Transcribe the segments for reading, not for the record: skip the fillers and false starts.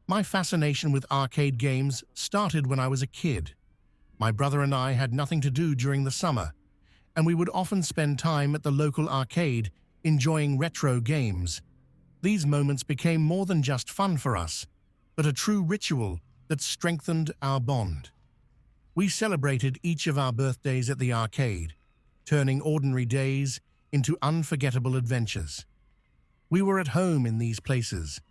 My fascination with arcade games started when I was a kid. My brother and I had nothing to do during the summer, and we would often spend time at the local arcade enjoying retro games. These moments became more than just fun for us, but a true ritual that strengthened our bond. We celebrated each of our birthdays at the arcade, turning ordinary days into unforgettable adventures. We were at home in these places,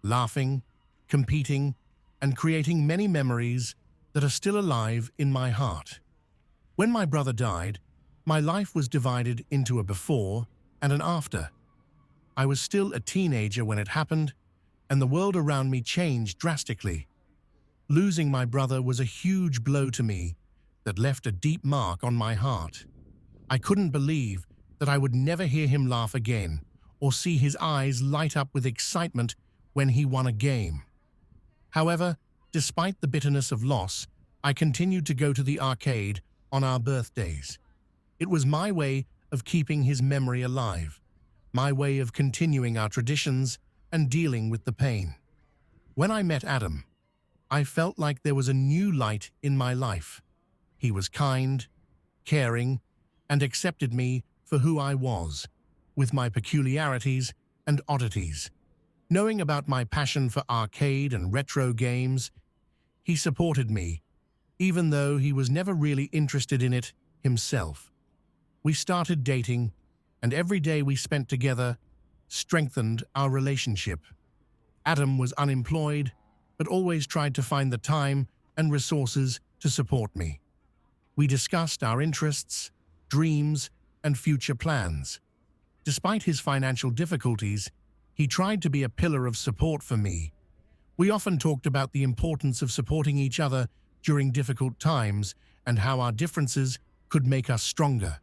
laughing, competing, and creating many memories that are still alive in my heart. When my brother died, my life was divided into a before and an after. I was still a teenager when it happened, and the world around me changed drastically. Losing my brother was a huge blow to me that left a deep mark on my heart. I couldn't believe that I would never hear him laugh again or see his eyes light up with excitement when he won a game. However, despite the bitterness of loss, I continued to go to the arcade on our birthdays. It was my way of keeping his memory alive, my way of continuing our traditions and dealing with the pain. When I met Adam, I felt like there was a new light in my life. He was kind, caring, and accepted me for who I was, with my peculiarities and oddities. Knowing about my passion for arcade and retro games, he supported me, even though he was never really interested in it himself. We started dating, and every day we spent together strengthened our relationship. Adam was unemployed, but always tried to find the time and resources to support me. We discussed our interests, dreams, and future plans. Despite his financial difficulties, he tried to be a pillar of support for me. We often talked about the importance of supporting each other during difficult times and how our differences could make us stronger.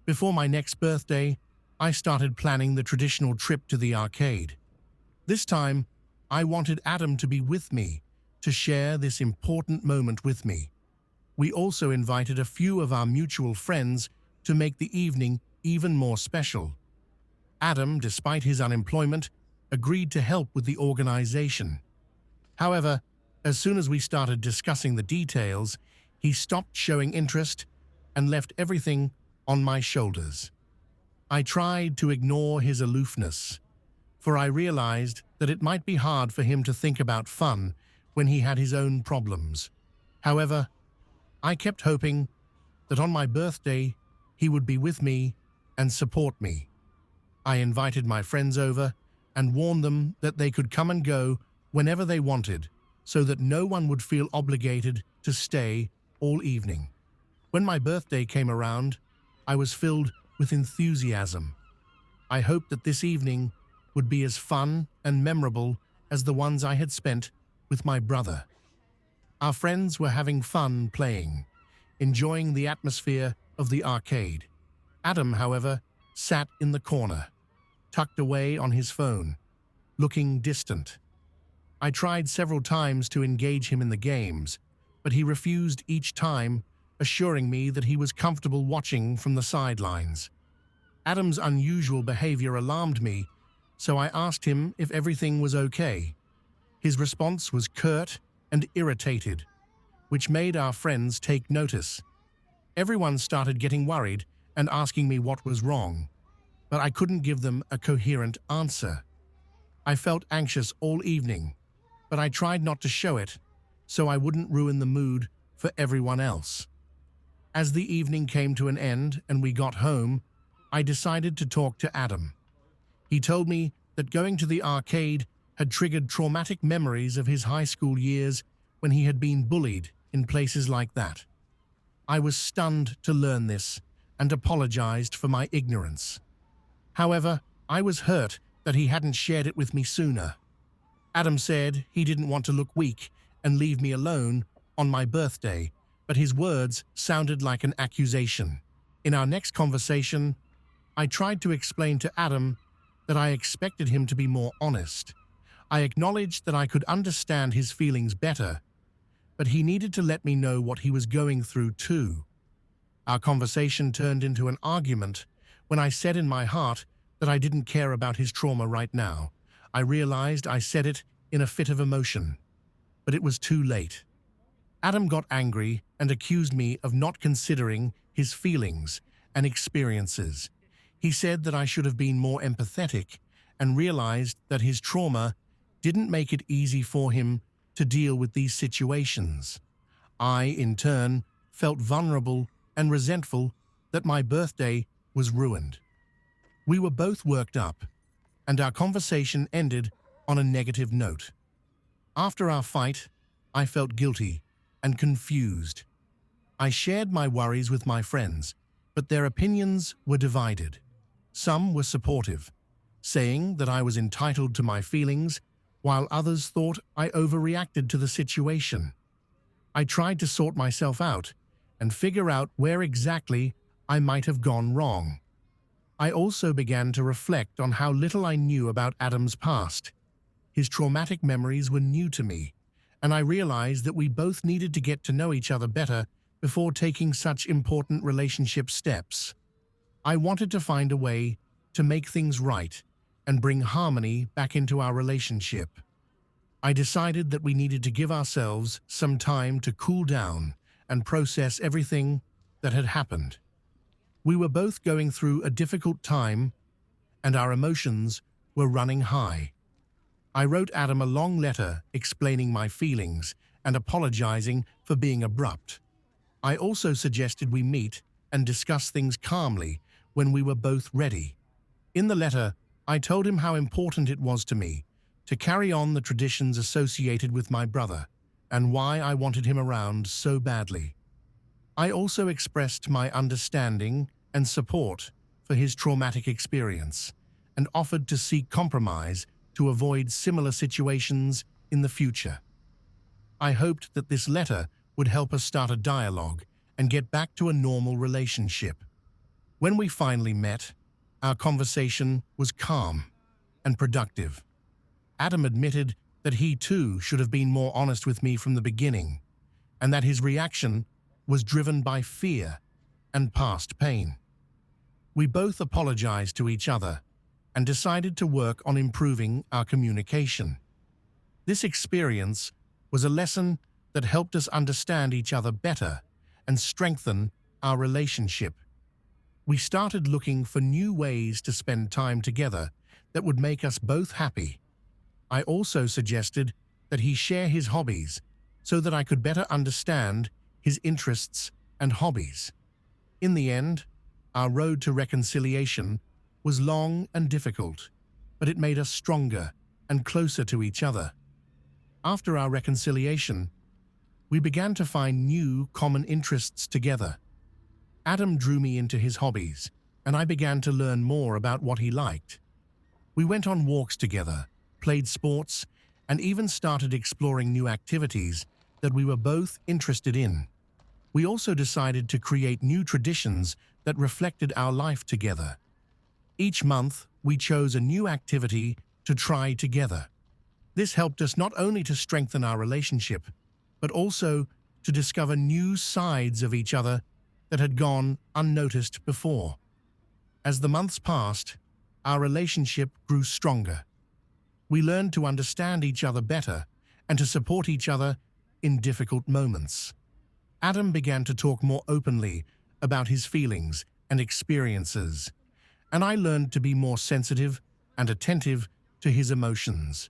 Before my next birthday, I started planning the traditional trip to the arcade. This time, I wanted Adam to be with me, to share this important moment with me. We also invited a few of our mutual friends to make the evening even more special. Adam, despite his unemployment, agreed to help with the organization. However, as soon as we started discussing the details, he stopped showing interest and left everything on my shoulders. I tried to ignore his aloofness, for I realized that it might be hard for him to think about fun when he had his own problems. However, I kept hoping that on my birthday he would be with me and support me. I invited my friends over and warned them that they could come and go whenever they wanted, so that no one would feel obligated to stay all evening. When my birthday came around, I was filled with enthusiasm. I hoped that this evening would be as fun and memorable as the ones I had spent with my brother. Our friends were having fun playing, enjoying the atmosphere of the arcade. Adam, however, sat in the corner, tucked away on his phone, looking distant. I tried several times to engage him in the games, but he refused each time, assuring me that he was comfortable watching from the sidelines. Adam's unusual behavior alarmed me, so I asked him if everything was okay. His response was curt and irritated, which made our friends take notice. Everyone started getting worried and asking me what was wrong, but I couldn't give them a coherent answer. I felt anxious all evening, but I tried not to show it so I wouldn't ruin the mood for everyone else. As the evening came to an end and we got home, I decided to talk to Adam. He told me that going to the arcade had triggered traumatic memories of his high school years when he had been bullied in places like that. I was stunned to learn this and apologized for my ignorance. However, I was hurt that he hadn't shared it with me sooner. Adam said he didn't want to look weak and leave me alone on my birthday, but his words sounded like an accusation. In our next conversation, I tried to explain to Adam that I expected him to be more honest. I acknowledged that I could understand his feelings better, but he needed to let me know what he was going through too. Our conversation turned into an argument when I said in my heart that I didn't care about his trauma right now. I realized I said it in a fit of emotion, but it was too late. Adam got angry and accused me of not considering his feelings and experiences. He said that I should have been more empathetic and realized that his trauma didn't make it easy for him to deal with these situations. I, in turn, felt vulnerable and resentful that my birthday was ruined. We were both worked up, and our conversation ended on a negative note. After our fight, I felt guilty and confused. I shared my worries with my friends, but their opinions were divided. Some were supportive, saying that I was entitled to my feelings, while others thought I overreacted to the situation. I tried to sort myself out and figure out where exactly I might have gone wrong. I also began to reflect on how little I knew about Adam's past. His traumatic memories were new to me, and I realized that we both needed to get to know each other better before taking such important relationship steps. I wanted to find a way to make things right and bring harmony back into our relationship. I decided that we needed to give ourselves some time to cool down and process everything that had happened. We were both going through a difficult time, and our emotions were running high. I wrote Adam a long letter explaining my feelings and apologizing for being abrupt. I also suggested we meet and discuss things calmly when we were both ready. In the letter, I told him how important it was to me to carry on the traditions associated with my brother and why I wanted him around so badly. I also expressed my understanding and support for his traumatic experience and offered to seek compromise to avoid similar situations in the future. I hoped that this letter would help us start a dialogue and get back to a normal relationship. When we finally met, our conversation was calm and productive. Adam admitted that he too should have been more honest with me from the beginning, and that his reaction was driven by fear and past pain. We both apologized to each other and decided to work on improving our communication. This experience was a lesson that helped us understand each other better and strengthen our relationship. We started looking for new ways to spend time together that would make us both happy. I also suggested that he share his hobbies so that I could better understand his interests and hobbies. In the end, our road to reconciliation was long and difficult, but it made us stronger and closer to each other. After our reconciliation, we began to find new common interests together. Adam drew me into his hobbies, and I began to learn more about what he liked. We went on walks together, played sports, and even started exploring new activities that we were both interested in. We also decided to create new traditions that reflected our life together. Each month, we chose a new activity to try together. This helped us not only to strengthen our relationship, but also to discover new sides of each other that had gone unnoticed before. As the months passed, our relationship grew stronger. We learned to understand each other better and to support each other in difficult moments. Adam began to talk more openly about his feelings and experiences, and I learned to be more sensitive and attentive to his emotions.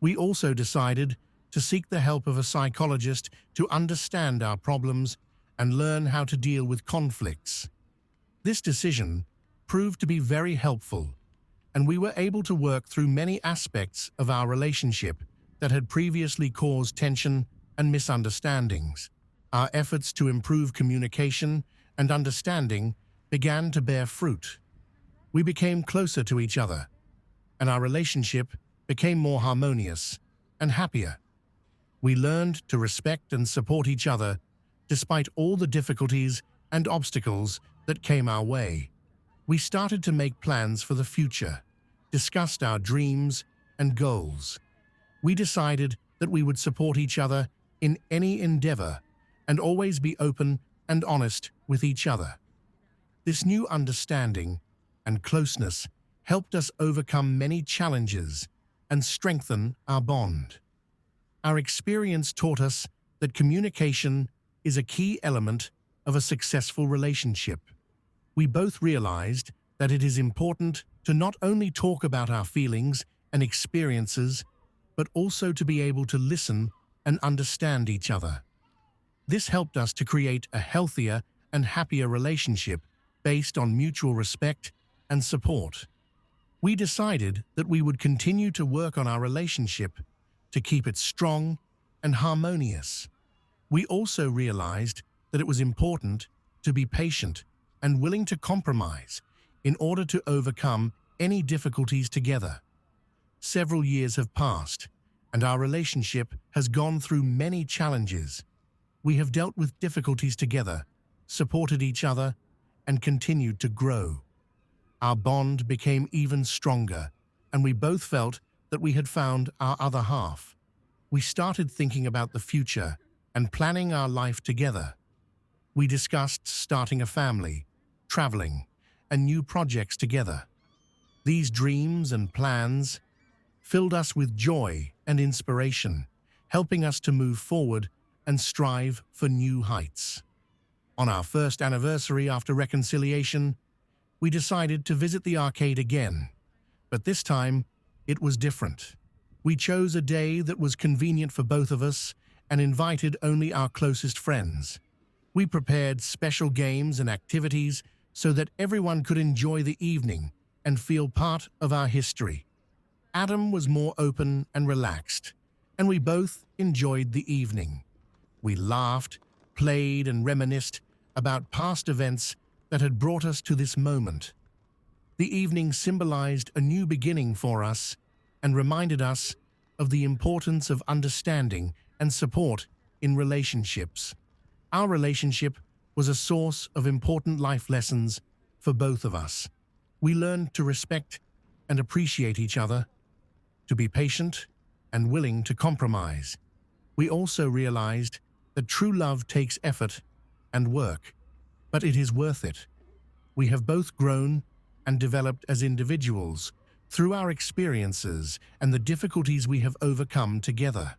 We also decided to seek the help of a psychologist to understand our problems and learn how to deal with conflicts. This decision proved to be very helpful, and we were able to work through many aspects of our relationship that had previously caused tension and misunderstandings. Our efforts to improve communication and understanding began to bear fruit. We became closer to each other, and our relationship became more harmonious and happier. We learned to respect and support each other despite all the difficulties and obstacles that came our way. We started to make plans for the future, discussed our dreams and goals. We decided that we would support each other in any endeavor and always be open and honest with each other. This new understanding and closeness helped us overcome many challenges and strengthen our bond. Our experience taught us that communication is a key element of a successful relationship. We both realized that it is important to not only talk about our feelings and experiences, but also to be able to listen and understand each other. This helped us to create a healthier and happier relationship based on mutual respect and support. We decided that we would continue to work on our relationship to keep it strong and harmonious. We also realized that it was important to be patient and willing to compromise in order to overcome any difficulties together. Several years have passed, and our relationship has gone through many challenges. We have dealt with difficulties together, supported each other, and continued to grow. Our bond became even stronger, and we both felt that we had found our other half. We started thinking about the future and planning our life together. We discussed starting a family, traveling, and new projects together. These dreams and plans filled us with joy and inspiration, helping us to move forward and strive for new heights. On our first anniversary after reconciliation, we decided to visit the arcade again, but this time it was different. We chose a day that was convenient for both of us and invited only our closest friends. We prepared special games and activities so that everyone could enjoy the evening and feel part of our history. Adam was more open and relaxed, and we both enjoyed the evening. We laughed, played, and reminisced about past events that had brought us to this moment. The evening symbolized a new beginning for us and reminded us of the importance of understanding and support in relationships. Our relationship was a source of important life lessons for both of us. We learned to respect and appreciate each other, to be patient and willing to compromise. We also realized that true love takes effort and work, but it is worth it. We have both grown and developed as individuals through our experiences and the difficulties we have overcome together.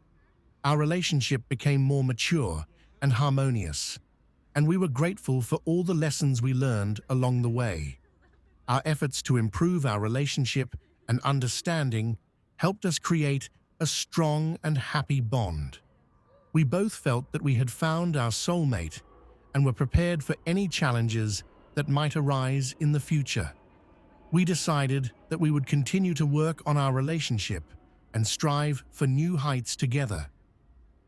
Our relationship became more mature and harmonious, and we were grateful for all the lessons we learned along the way. Our efforts to improve our relationship and understanding helped us create a strong and happy bond. We both felt that we had found our soulmate and were prepared for any challenges that might arise in the future. We decided that we would continue to work on our relationship and strive for new heights together.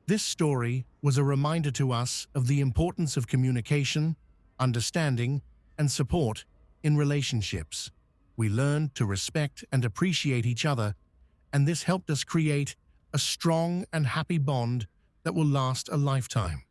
This story was a reminder to us of the importance of communication, understanding, and support in relationships. We learned to respect and appreciate each other, and this helped us create a strong and happy bond that will last a lifetime.